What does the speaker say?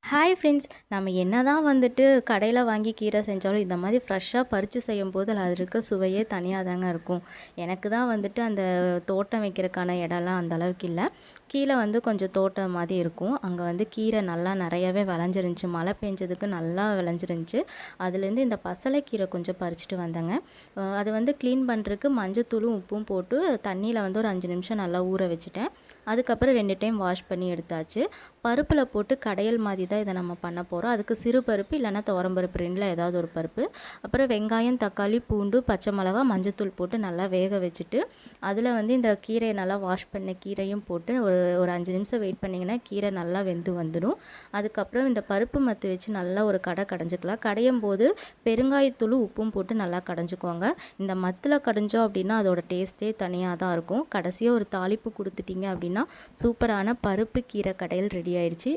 Hi friends, நம்ம என்னதான் வந்துட்டு கடையில் வாங்கி கீரை செஞ்சாலும் இந்த மாதிரி ஃப்ரெஷ்ஷாக பறித்து செய்யும்போது அது இருக்க சுவையே தனியாக தாங்க இருக்கும். எனக்கு தான் வந்துட்டு அந்த தோட்டம் வைக்கிறதுக்கான இடம்லாம் அந்த அளவுக்கு இல்லை. கீழே வந்து கொஞ்சம் தோட்டம் மாதிரி இருக்கும். அங்கே வந்து கீரை நல்லா நிறையவே விளைஞ்சிருந்துச்சி. மழை பெஞ்சதுக்கு நல்லா விளைஞ்சிருந்துச்சி. அதுலேருந்து இந்த பசலைக்கீரை கொஞ்சம் பறிச்சுட்டு வந்தேங்க. அது வந்து க்ளீன் பண்ணுறதுக்கு மஞ்சத்தூளும் உப்பும் போட்டு தண்ணியில் வந்து ஒரு 5 நிமிஷம் நல்லா ஊற வச்சுட்டேன். அதுக்கப்புறம் 2 டைம் வாஷ் பண்ணி எடுத்தாச்சு. பருப்பில் போட்டு கடையல் மாதிரி தான் இதை நம்ம பண்ண போகிறோம். அதுக்கு சிறு பருப்பு இல்லைன்னா துவரம்பருப்பு 2ல் ஏதாவது ஒரு பருப்பு, அப்புறம் வெங்காயம், தக்காளி, பூண்டு, பச்சை மிளகா, மஞ்சத்தூள் போட்டு நல்லா வேக வச்சுட்டு அதில் வந்து இந்த கீரையை நல்லா வாஷ் பண்ண கீரையும் போட்டு ஒரு 5 நிமிஷம் வெயிட் பண்ணிங்கன்னா கீரை நல்லா வெந்து வந்துடும். அதுக்கப்புறம் இந்த பருப்பு மத்து வச்சு நல்லா ஒரு கடைஞ்சிக்கலாம். கடையும் போது பெருங்காயத்தூளும் உப்பும் போட்டு நல்லா கடைஞ்சிக்கோங்க. இந்த மத்தில் கடைஞ்சோம் அப்படின்னா அதோட டேஸ்ட்டே தனியாக தான் இருக்கும். கடைசியாக ஒரு தாளிப்பு கொடுத்துட்டிங்க அப்படின்னா சூப்பரான பருப்பு கீரை கடையல் ரெடி ஆயிடுச்சு.